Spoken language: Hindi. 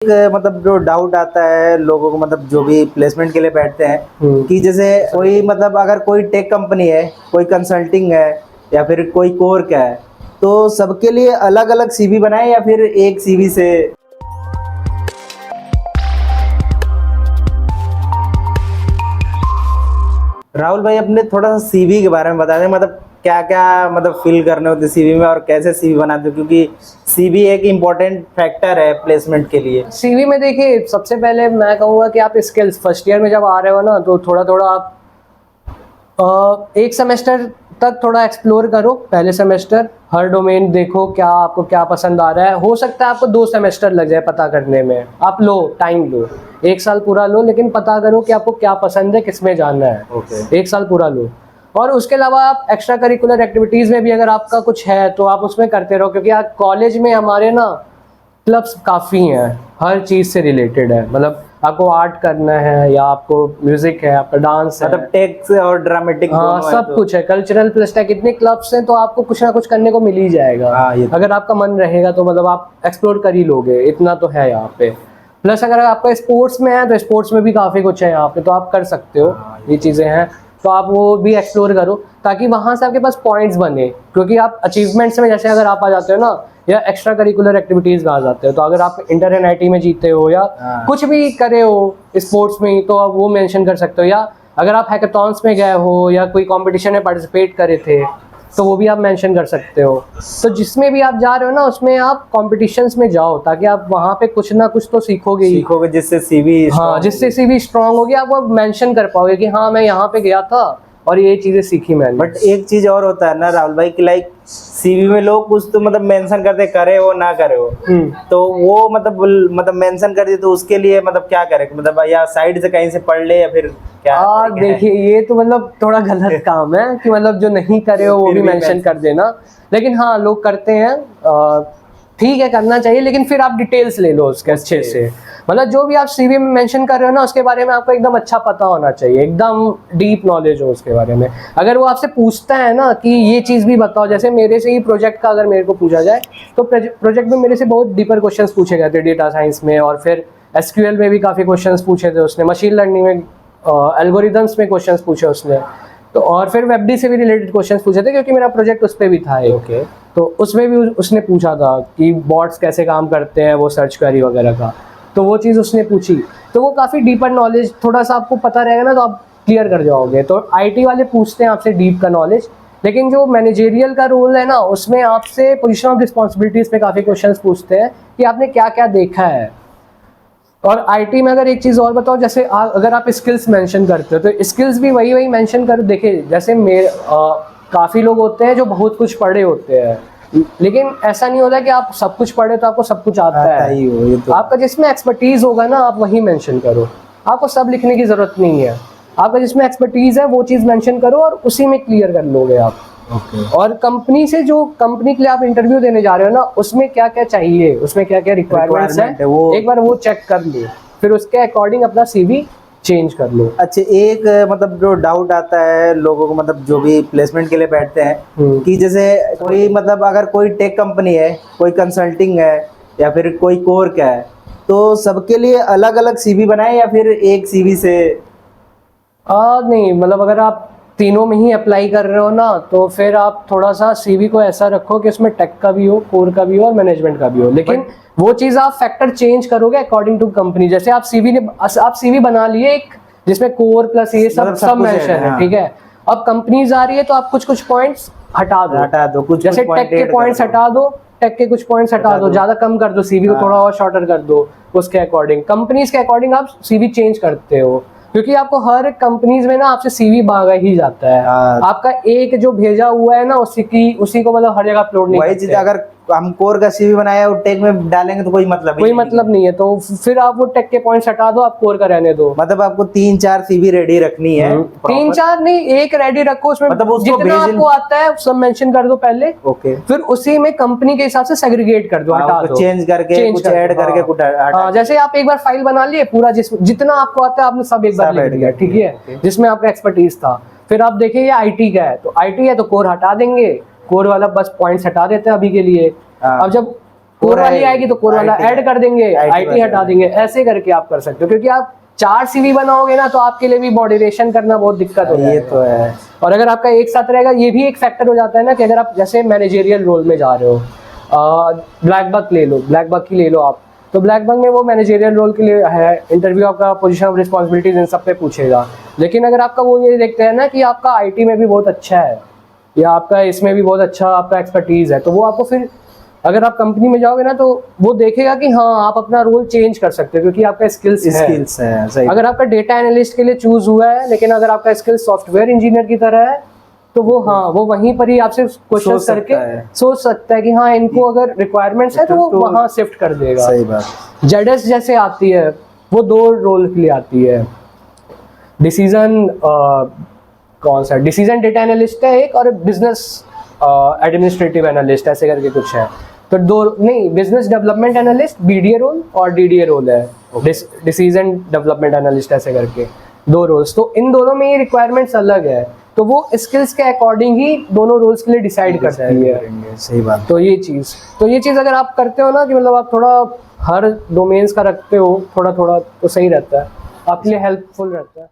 मतलब जो डाउट आता है लोगों को, मतलब जो भी प्लेसमेंट के लिए बैठते हैं कि जैसे कोई मतलब अगर कोई टेक कंपनी है, कोई कंसल्टिंग है या फिर कोई कोर का है, तो सबके लिए अलग अलग सीवी बनाए या फिर एक सीवी से। राहुल भाई, अपने थोड़ा सा सीवी के बारे में बता दें, मतलब क्या क्या मतलब फिल करने होते सीवी में और कैसे सीवी बनाते हो, क्योंकि सीवी एक इम्पोर्टेंट फैक्टर है प्लेसमेंट के लिए। सीवी में देखिए, सबसे पहले मैं कहूँगा कि आप स्किल्स फर्स्ट ईयर में जब आ रहे हो ना, तो थोड़ा थोड़ा आप एक सेमेस्टर तक थोड़ा एक्सप्लोर करो। पहले सेमेस्टर हर डोमेन देखो, क्या आपको क्या पसंद आ रहा है। हो सकता है आपको 2 सेमेस्टर लग जाए पता करने में, आप लो टाइम लो, 1 साल पूरा लो, लेकिन पता करो कि आपको क्या पसंद है, किस में जानना है। 1 साल पूरा लो। और उसके अलावा आप एक्स्ट्रा करिकुलर एक्टिविटीज़ में भी अगर आपका कुछ है तो आप उसमें करते रहो, क्योंकि आज कॉलेज में हमारे ना क्लब्स काफ़ी हैं, हर चीज़ से रिलेटेड है। मतलब आपको आर्ट करना है या आपको म्यूजिक है, आपका डांस है, मतलब टेक्स और ड्रामेटिक हाँ सब तो कुछ है। कल्चरल प्लस टेक, इतने क्लब्स हैं तो आपको कुछ ना कुछ करने को मिल ही जाएगा। अगर आपका मन रहेगा तो मतलब आप एक्सप्लोर कर ही लोगे, इतना तो है यहाँ पे। प्लस अगर आपका स्पोर्ट्स में है तो स्पोर्ट्स में भी काफ़ी कुछ है यहाँ पे, तो आप कर सकते हो। ये चीज़ें हैं तो आप वो भी एक्सप्लोर करो, ताकि वहाँ से आपके पास पॉइंट्स बने। क्योंकि आप अचीवमेंट्स में जैसे अगर आप आ जाते हो ना, या एक्स्ट्रा करिकुलर एक्टिविटीज़ में आ जाते हो, तो अगर आप इंटर एनआईटी में जीते हो या कुछ भी करे हो स्पोर्ट्स में, तो आप वो मेंशन कर सकते हो। या अगर आप हैकाथॉन्स में गए हो या कोई कंपटीशन में पार्टिसिपेट करे थे, तो वो भी आप मेंशन कर सकते हो। तो जिसमें भी आप जा रहे हो ना, उसमें आप कॉम्पिटिशन्स में जाओ, ताकि आप वहाँ पे कुछ ना कुछ तो सीखोगे ही। जिससे सीवी, हाँ, जिससे सीवी स्ट्रांग होगी, आप वो मेंशन कर पाओगे कि हाँ मैं यहाँ पे गया था और ये चीजें सीखी मैंने। बट एक चीज और होता है ना राहुल भाई, कि लाइक सीवी में लोग कुछ तो मतलब मेंशन करते, करे हो ना करे हो, तो वो मतलब मेंशन कर दिए तो उसके लिए मतलब क्या करे, मतलब या साइड से कहीं से पढ़ ले या फिर क्या? देखिए, ये तो मतलब थोड़ा गलत काम है कि मतलब जो नहीं करे हो वो भी मेंशन कर देना। लेकिन हाँ, लोग करते हैं, ठीक है करना चाहिए, लेकिन फिर आप डिटेल्स ले लो उसके अच्छे से। मतलब जो भी आप सीवी में मेंशन कर रहे हो ना, उसके बारे में आपको एकदम अच्छा पता होना चाहिए, एकदम डीप नॉलेज हो उसके बारे में। अगर वो आपसे पूछता है ना कि ये चीज़ भी बताओ, जैसे मेरे से ही प्रोजेक्ट का अगर मेरे को पूछा जाए, तो प्रोजेक्ट में मेरे से बहुत डीपर क्वेश्चंस पूछे गए थे डेटा साइंस में, और फिर एसक्यूएल में भी काफ़ी क्वेश्चंस पूछे थे उसने, मशीन लर्निंग में एल्गोरिदम्स में क्वेश्चंस पूछे उसने, तो और फिर वेबडी से भी रिलेटेड क्वेश्चंस पूछे थे, क्योंकि मेरा प्रोजेक्ट उस पर भी था एक। तो उसमें भी उसने पूछा था कि बॉट्स कैसे काम करते हैं, वो सर्च क्वेरी वगैरह का, तो वो चीज़ उसने पूछी। तो वो काफ़ी डीपर नॉलेज, थोड़ा सा आपको पता रहेगा ना, तो आप क्लियर कर जाओगे। तो आईटी वाले पूछते हैं आपसे डीप का नॉलेज, लेकिन जो मैनेजेरियल का रोल है ना, उसमें आपसे पोजीशन ऑफ रिस्पॉन्सिबिलिटीज़ पे काफ़ी क्वेश्चंस पूछते हैं कि आपने क्या क्या देखा है। और आईटी में अगर एक चीज़ और बताओ, जैसे अगर आप स्किल्स मेंशन करते हो, तो स्किल्स भी वही मेंशन करो। देखिए, जैसे काफ़ी लोग होते हैं जो बहुत कुछ पढ़े होते हैं, लेकिन ऐसा नहीं होता कि आप सब कुछ पढ़े तो आपको सब कुछ आता है ही हो, ये तो आपका जिसमें एक्सपर्टीज होगा ना, आप वही मेंशन करो। आपको सब लिखने की जरूरत नहीं है, आपका जिसमें एक्सपर्टीज है वो चीज़ मेंशन करो और उसी में क्लियर कर लोगे आप। और कंपनी से, जो कंपनी के लिए आप इंटरव्यू देने जा रहे हो ना, उसमें क्या क्या चाहिए, उसमें क्या क्या रिक्वायरमेंट्स है, एक बार वो चेक कर लो, फिर उसके अकॉर्डिंग अपना सीवी चेंज कर लो। अच्छा, एक मतलब जो डाउट आता है लोगों को, मतलब जो भी प्लेसमेंट के लिए बैठते हैं कि जैसे कोई मतलब अगर कोई टेक कंपनी है, कोई कंसल्टिंग है या फिर कोई कोर का है, तो सबके लिए अलग अलग सीवी बनाए या फिर एक सीवी से? नहीं, मतलब अगर आप तीनों में ही अप्लाई कर रहे हो ना, तो फिर आप थोड़ा सा सीवी को ऐसा रखो कि उसमें टेक का भी हो, कोर का भी हो और मैनेजमेंट का भी हो। लेकिन वो चीज़ आप फैक्टर चेंज करोगे अकॉर्डिंग टू कंपनी। जैसे आप सीवी बना लिए एक जिसमें कोर प्लस ये सब मेंशन है, ठीक है। अब कंपनीज आ रही है तो आप कुछ कुछ पॉइंट्स हटा दो कुछ जैसे टेक के पॉइंट्स हटा दो, टेक के कुछ पॉइंट्स हटा दो, ज्यादा कम कर दो, सीवी को थोड़ा और शॉर्टर कर दो। उसके अकॉर्डिंग, कंपनीज के अकॉर्डिंग आप सीवी चेंज करते हो, क्योंकि आपको हर कंपनीज में ना आपसे सीवी मांगा ही जाता है। आपका एक जो भेजा हुआ है ना, उसी को मतलब हर जगह अपलोड नहीं करते। अगर हम कोर का सीवी बनाया और टेक में डालेंगे तो कोई मतलब नहीं है। तो फिर आप वो टेक के पॉइंट्स हटा दो, आप कोर का रहने दो। मतलब आपको 3-4 सीवी रेडी रखनी है। 3-4 नहीं, एक रेडी रखो, उसमें मतलब जितना आपको आता है सब मेंशन कर दो पहले। फिर उसी में कंपनी के हिसाब से सेग्रीगेट कर दो, हटा दो, चेंज करके कुछ ऐड करके कुछ हटा। जैसे आप एक बार फाइल बना लिए पूरा, जितना आपको आता है आपने सब एक बार लिख दिया, ठीक है, जिसमें आपका एक्सपर्टीज था। फिर आप देखिए ये आईटी का है, तो आईटी है तो कोर हटा देंगे, कोर वाला बस पॉइंट्स हटा देते हैं अभी के लिए। अब जब कोर वाली आएगी तो कोर वाला IT ऐड कर देंगे, IT आईटी हटा देंगे, ऐसे करके आप कर सकते हो। क्योंकि आप 4 सीवी बनाओगे ना तो आपके लिए भी मॉडरेशन करना बहुत दिक्कत हो ये तो है। और अगर आपका एक साथ रहेगा, ये भी एक फैक्टर हो जाता है ना कि अगर आप जैसे मैनेजेरियल रोल में जा रहे हो, ब्लैक बक ले लो, ब्लैक बक ही ले लो आप, तो ब्लैक बक में वो मैनेजेरियल रोल के लिए है, इंटरव्यू आपका पोजीशन ऑफ रिस्पॉन्सिबिलिटीज इन सब पे पूछेगा। लेकिन अगर आपका वो ये देखते हैं ना कि आपका आईटी में भी बहुत अच्छा है या आपका इसमें भी बहुत अच्छा आपका एक्सपर्टीज है, तो वो आपको फिर अगर आप कंपनी में जाओगे ना तो वो देखेगा कि हाँ आप अपना रोल चेंज कर सकते हो क्योंकि आपका स्किल्स है। सही। अगर आपका डेटा एनालिस्ट के लिए चूज हुआ है लेकिन अगर आपका स्किल सॉफ्टवेयर इंजीनियर की तरह है तो वो हाँ वो वहीं पर ही आपसे क्वेश्चन करके सोच सकता है कि हाँ इनको अगर रिक्वायरमेंट्स है तो वो वहाँ शिफ्ट कर देगा। सही बात। जेडएस जैसे आती है वो 2 रोल के लिए आती है, डिसीजन कौन सा डिसीजन डेटा एनालिस्ट है एक, और बिजनेस एडमिनिस्ट्रेटिव एनालिस्ट ऐसे करके कुछ है। तो 2 नहीं, business development analyst BDA role और डीडीए रोल है, डिसीजन डेवलपमेंट एनालिस्ट ऐसे करके 2 रोल्स। तो इन दोनों में ये रिक्वायरमेंट्स अलग है, तो वो स्किल्स के अकॉर्डिंग ही दोनों रोल्स के लिए डिसाइड करती है। सही बात। तो ये चीज़ अगर आप करते हो ना कि मतलब आप थोड़ा हर डोमेन्स का रखते हो थोड़ा थोड़ा, तो सही रहता है, आपके लिए हेल्पफुल रहता है।